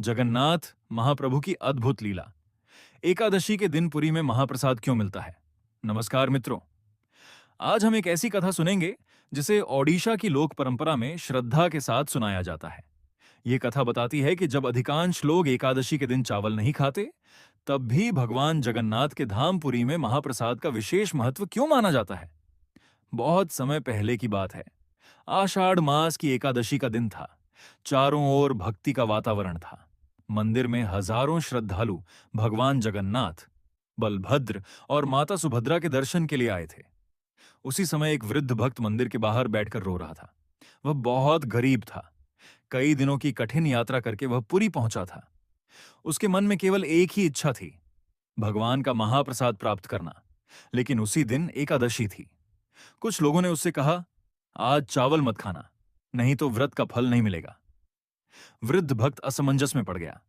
जगन्नाथ महाप्रभु की अद्भुत लीला। एकादशी के दिन पुरी में महाप्रसाद क्यों मिलता है? नमस्कार मित्रों, आज हम एक ऐसी कथा सुनेंगे जिसे ओडिशा की लोक परंपरा में श्रद्धा के साथ सुनाया जाता है। ये कथा बताती है कि जब अधिकांश लोग एकादशी के दिन चावल नहीं खाते, तब भी भगवान जगन्नाथ के धाम पुरी में महाप्रसाद का विशेष महत्व क्यों माना जाता है। बहुत समय पहले की बात है। आषाढ़ मास की एकादशी का दिन था। चारों ओर भक्ति का वातावरण था। मंदिर में हजारों श्रद्धालु भगवान जगन्नाथ, बलभद्र और माता सुभद्रा के दर्शन के लिए आए थे। उसी समय एक वृद्ध भक्त मंदिर के बाहर बैठकर रो रहा था। वह बहुत गरीब था। कई दिनों की कठिन यात्रा करके वह पुरी पहुंचा था। उसके मन में केवल एक ही इच्छा थी, भगवान का महाप्रसाद प्राप्त करना। लेकिन उसी दिन एकादशी थी। कुछ लोगों ने उससे कहा, आज चावल मत खाना, नहीं तो व्रत का फल नहीं मिलेगा। वृद्ध भक्त असमंजस में पड़ गया।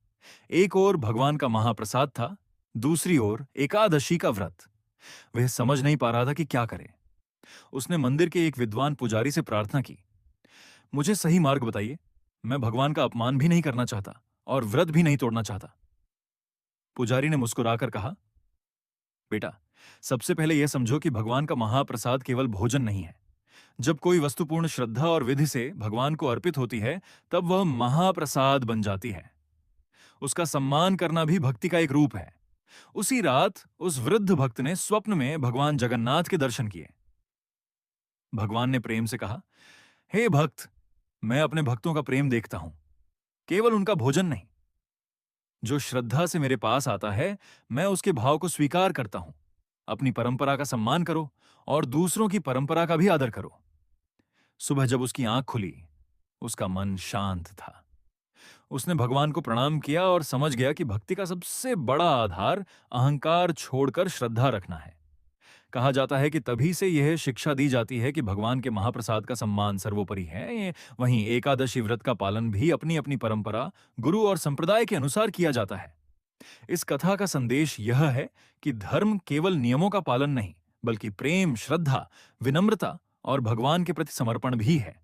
एक ओर भगवान का महाप्रसाद था, दूसरी ओर एकादशी का व्रत। वह समझ नहीं पा रहा था कि क्या करे। उसने मंदिर के एक विद्वान पुजारी से प्रार्थना की, मुझे सही मार्ग बताइए। मैं भगवान का अपमान भी नहीं करना चाहता और व्रत भी नहीं तोड़ना चाहता। पुजारी ने मुस्कुराकर कहा, बेटा, सबसे पहले यह समझो कि भगवान का महाप्रसाद केवल भोजन नहीं है। जब कोई वस्तु पूर्ण श्रद्धा और विधि से भगवान को अर्पित होती है, तब वह महाप्रसाद बन जाती है। उसका सम्मान करना भी भक्ति का एक रूप है। उसी रात उस वृद्ध भक्त ने स्वप्न में भगवान जगन्नाथ के दर्शन किए। भगवान ने प्रेम से कहा, हे भक्त, मैं अपने भक्तों का प्रेम देखता हूं, केवल उनका भोजन नहीं। जो श्रद्धा से मेरे पास आता है, मैं उसके भाव को स्वीकार करता हूं। अपनी परंपरा का सम्मान करो और दूसरों की परंपरा का भी आदर करो। सुबह जब उसकी आंख खुली, उसका मन शांत था। उसने भगवान को प्रणाम किया और समझ गया कि भक्ति का सबसे बड़ा आधार अहंकार छोड़कर श्रद्धा रखना है। कहा जाता है कि तभी से यह शिक्षा दी जाती है कि भगवान के महाप्रसाद का सम्मान सर्वोपरि है। वहीं एकादशी व्रत का पालन भी अपनी अपनी परंपरा, गुरु और संप्रदाय के अनुसार किया जाता है। इस कथा का संदेश यह है कि धर्म केवल नियमों का पालन नहीं, बल्कि प्रेम, श्रद्धा, विनम्रता और भगवान के प्रति समर्पण भी है।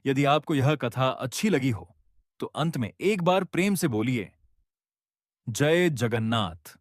यदि आपको यह कथा अच्छी लगी हो, तो अंत में एक बार प्रेम से बोलिए, जय जगन्नाथ।